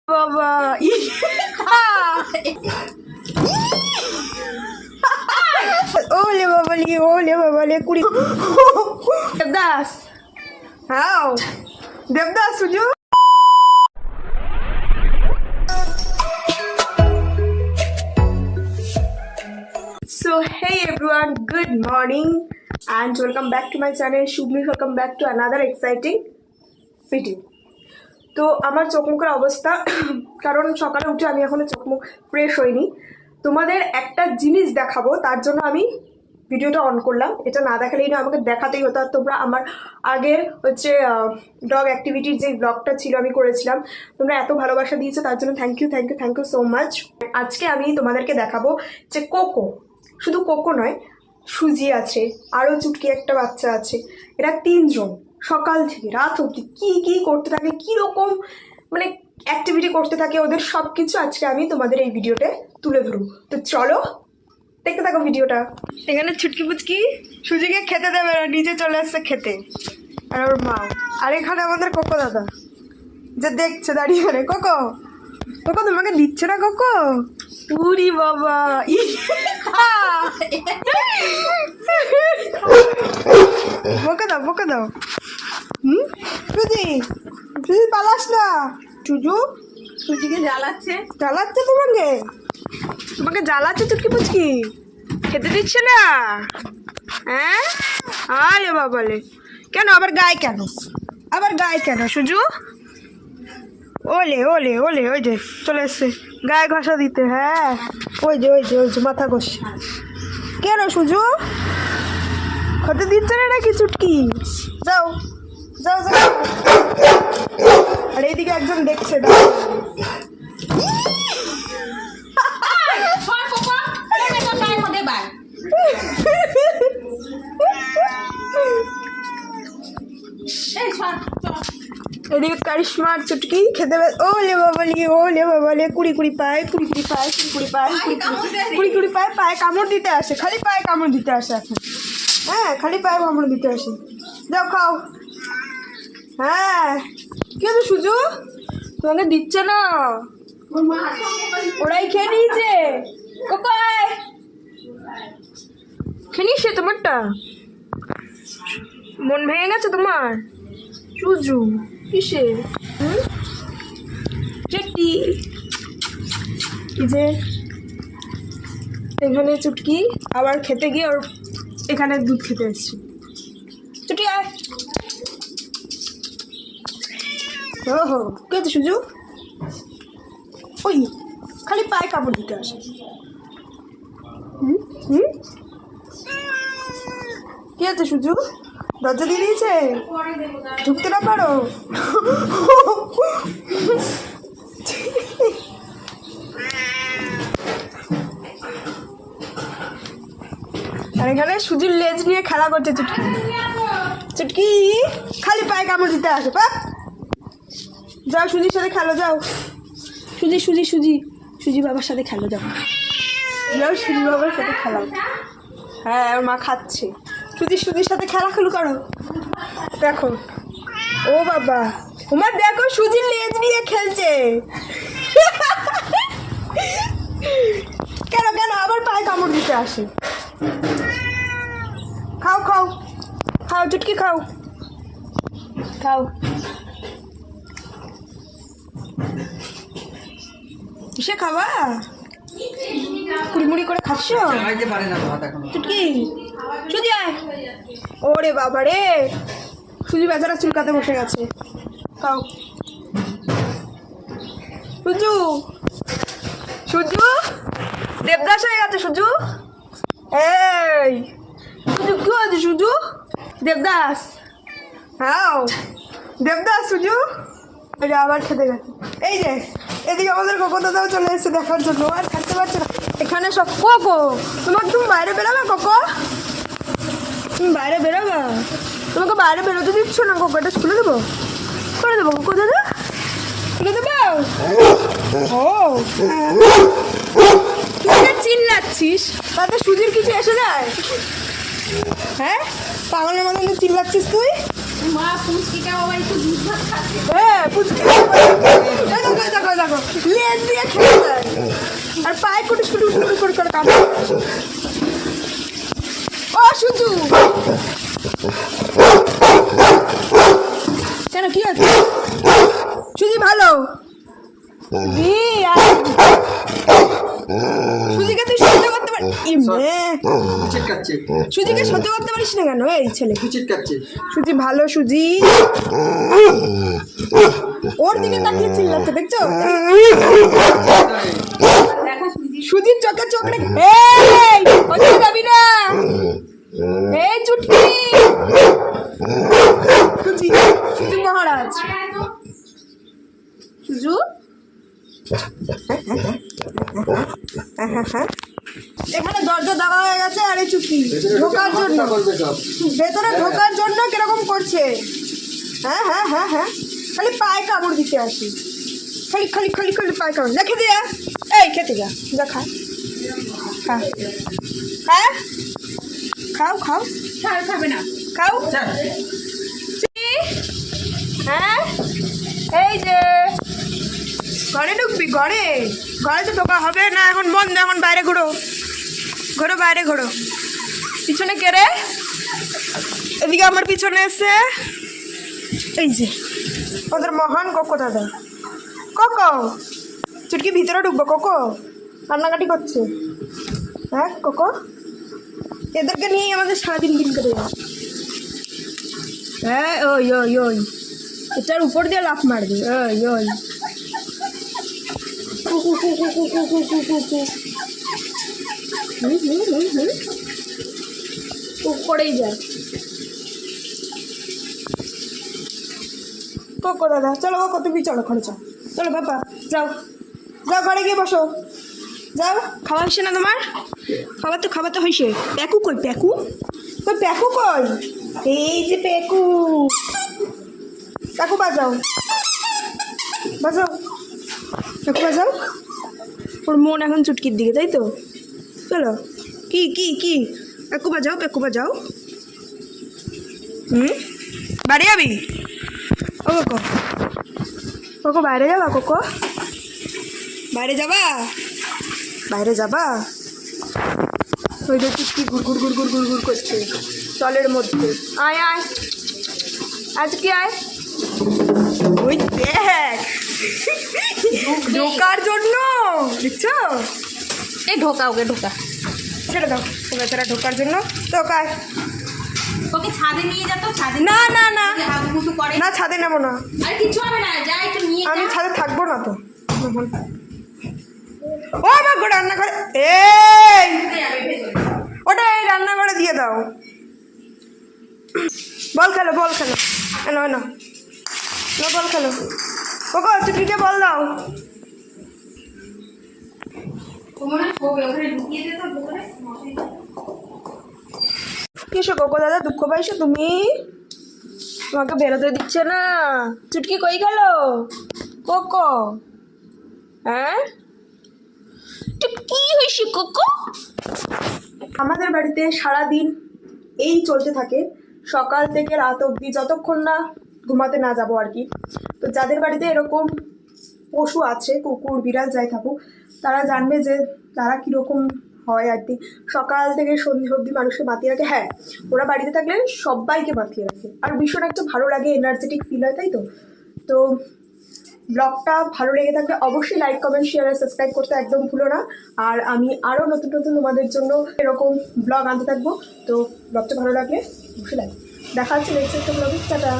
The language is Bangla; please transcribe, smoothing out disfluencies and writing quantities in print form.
বাবা ওলে বাবালে কুড়ি দেবদাস হ্যাঁ Devdas সুজু So hey everyone, good morning and welcome back to my channel Shubhmi. Welcome back to another exciting video. তো আমার চোখ মুখের অবস্থা কারণ সকালে উঠে আমি এখনো চোখ মুখ ফ্রেশ হইনি। তোমাদের একটা জিনিস দেখাবো, তার জন্য আমি ভিডিওটা অন করলাম। এটা না দেখালেই না, আমাকে দেখাতেই হতো। আর তোমরা আমার আগের হচ্ছে ডগ অ্যাক্টিভিটির যে ব্লগটা ছিল আমি করেছিলাম, তোমরা এত ভালোবাসা দিয়েছো, তার জন্য থ্যাংক ইউ সো মাচ। আজকে আমি তোমাদেরকে দেখাবো যে কোকো, শুধু কোকো নয়, সুজি আছে, আরও চুটকি একটা বাচ্চা আছে, এরা তিনজন সকাল থেকে রাত অবধি কী করতে থাকে, কীরকম মানে অ্যাক্টিভিটি করতে থাকে, ওদের সব কিছু আজকে আমি তোমাদের এই ভিডিওতে তুলে ধরবো। তো চলো দেখতে থাকো ভিডিওটা। এখানে ছুটকি পুচকি সুজিকে খেতে দেবে না, নিজে চলে আসছে খেতে, আর ওর মা। আর এখানে আমাদের কোকো দাদা যে দেখছে দাঁড়িয়ে, মানে কোকো কোকো তোমাকে দিচ্ছে না কোকো? উরি বাবা বকে দাও সুজি পালাস না। সুজিকে জ্বালাচ্ছে তোমাকে জ্বালাচ্ছে চুটকি পুচকি, খেতে দিচ্ছে না। হ্যাঁ আরে বাবালে, কেন আবার গায়ে কেন সুজু? ওলে ওই যে চলে এসছে গায়ে ঘষা দিতে। হ্যাঁ ওই যে মাথা ঘষ। কেন সুজু খেতে দিচ্ছে না নাকি চুটকি? যাও আর এইদিকে একজন দেখছে। এদিকে কারিশমার চুটকি খেতে ওলে বাবালে কুড়ি পায় পায়ে কামড় দিতে আসে, খালি পায়ে কামড় দিতে আসে এখন। হ্যাঁ খালি পায়ে কামড় দিতে আসে। যাও খাও। হ্যাঁ কি হলো সুজু, তোমাকে দিচ্ছে না? ওরাই খেয়ে নিয়েছে। কোকায় খেয়ে নিচ্ছে তোমারটা? মন ভেঙে গেছে তোমার সুজু? কিসে চুটকি? কি যে এখানে চুটকি আবার খেতে গিয়ে ওর এখানে দুধ খেতে এসছে। চুটকি আয়। ওহো কে আছে সুজু? ওই খালি পায়ে কাপড় দিতে আসে। কি আছে সুজু? দরজা দিয়ে দিয়েছে, ঢুকতে না পারো? আর এখানে সুজির লেজ নিয়ে খেলা করছে চুটকি খালি পায়ে কামড় দিতে আসে। যাও সুজির সাথে খেলো, যাও সুজি বাবার সাথে খেলো, যাও সুজি বাবার সাথে খেলাও। হ্যাঁ ওর মা খাচ্ছে, সুজির সাথে খেলা খেলু করো। দেখো ও বাবা, তোমার দেখো সুজির লেজ নিয়ে খেলছে। কেন আবার পায়ে কামড় দিতে আসে? খাও চুটকি খাও। কিসে খাবা? কুড়িমুড়ি করে খাচ্ছ চুটকি? সুজি আয়। ওরে বাবা রে, সুজি বেচারা চুলকাতে বসে গেছে। খাও সুজু দেবদাস হয়ে গেছে সুজু। এই সুজু কি হয়েছে সুজু? দেবদাস হ্যাঁ দেবদাস সুজু আবার খেতে গেছে। এই যে এদিকে আমাদের কোকো দাদাও চলে এসেছে দেখার জন্য, আর থাকতে পারছে না এখানে সব। কোকো তুমি বাইরে বেরোবে কোকো? তুমি বাইরে বেরোবে? তোমাকে বাইরে বেরোতে দিচ্ছ না কোকো, এটা খুলে দেবো কোকো দাদা, খুলে দেবো। ও তুই চিল্লাচ্ছিস তাতে সুজির কিছু এসে যায়? হ্যাঁ পাগলের মতন চিল্লাচ্ছিস তুই? মা পুচকিটা বাবা একটু দুধ ভাত খাচ্ছে। হ্যাঁ পুচকি দেখো ও সুজু কেন কি আছে সুজি ভালো সুজিকে তুই সহ্য করতে পারিস সুজিকে সহ্য করতে পারিস না কেন এই ছেলে সুজি ভালো সুজি ওর দিকে তাকিয়ে চিল্লাচ্ছে দেখছো সুজির চোখে চোখ রেখে যাবি না এই চুটকি সুজি সুজি মহারাজ সুজু এখানে দরজা দেওয়া হয়ে গেছে আর এই চুটকি ঢোকার জন্য ভেতরে ঢোকার জন্য কিরকম করছে হ্যাঁ হ্যাঁ হ্যাঁ হ্যাঁ খালি পায়ে কামড় দিতে আসি খালি খালি খালি খালি পায়ে কামড় দেখে দিয়া এই খেতে যা যা খা খা হ্যাঁ খাও খাও খাবে না খাও হ্যাঁ এই যে ঘরে ঢুকবি ঘরে ঘরে তো ঢোকা হবে না এখন বন্ধ এখন বাইরে ঘোরো ঘোরো বাইরে ঘোরো পিছনে কে রে এদিকে আমার পিছনে এসে এই যে ওদের মহান কোকো দাদা কোকো চুটকি ভিতরে ঢুকবো কোকো কান্নাকাটি করছে হ্যাঁ কোকো এদেরকে নিয়েই আমাদের সারাদিন দিন কেটে যায় হ্যাঁ ওই ওই ওই এটার উপর দিয়ে লাফ মারবে ওই ওই করেই যায় কোকো দাদা চলো কোকো তুমি চলো ঘরে চলো চলো বাবা যাও যাও ঘরে গিয়ে বসো যাও খাওয়া হয়েছে না তোমার খাবার তো হয়েছে প্যাকু কই প্যাকু প্যাকু কই এই যে প্যাকু প্যাকু বাজাও বাজাও প্যাকু বাজাও ওর মন এখন চুটকির দিকে তাই তো চলো কি কি কি প্যাকু বাজাও বাড়ি যাবি ও কোকো কোকো বাইরে যাবা কোকো বাইরে যাবা ওই যে চুটকি ঘুর ঘুর ঘুর ঘুর ঘুর ঘুর করছে জলের মধ্যে আয় আয় আজকে আয় ওই দেখ ঢোকার জন্য দেখছো এই ঢোকা ওকে ঢোকা ছেড়ে দাও বেচারা ঢোকার জন্য তো কায় ওকে ছাদে নিয়ে যা তো ছাদে না না না হাগুমুতু করে না ছাদে নেবো না আর কিছু হবে না যা একটু নিয়ে আমি ছাদে থাকবো না তো ও আমার গো রান্নাঘরে এই ওটা এই রান্নাঘরে দিয়ে দাও বল খেলো এনো এনো বল খেলো ওগো চুটকিকে বল দাও কিসে কোকো দাদা দুঃখ পাইছো তুমি তোমাকে বেরোতে দিচ্ছে না চুটকি কই গেল কোকো হ্যাঁ কি হয়েছে কোকো আমাদের বাড়িতে সারাদিন এই চলতে থাকে সকাল থেকে রাত অবধি যতক্ষণ না ঘুমাতে না যাবো আর কি তো যাদের বাড়িতে এরকম পশু আছে কুকুর বিড়াল যাই থাকুক তারা জানবে যে তারা কীরকম হয় আর কি সকাল থেকে সন্ধ্যে অবধি মানুষকে মাতিয়ে রাখে হ্যাঁ ওরা বাড়িতে থাকলে সবাইকে মাতিয়ে রাখে আর ভীষণ একটা ভালো লাগে এনার্জেটিক ফিল হয় তাই তো তো ব্লগটা ভালো লেগে থাকলে অবশ্যই লাইক কমেন্ট শেয়ার আর সাবস্ক্রাইব করতে একদম ভুলো না আর আমি আরও নতুন নতুন তোমাদের জন্য এরকম ব্লগ আনতে থাকবো তো ব্লগটা ভালো লাগলে অবশ্যই লাইক দেখা হচ্ছে নেক্সট একটা ব্লগে টাটা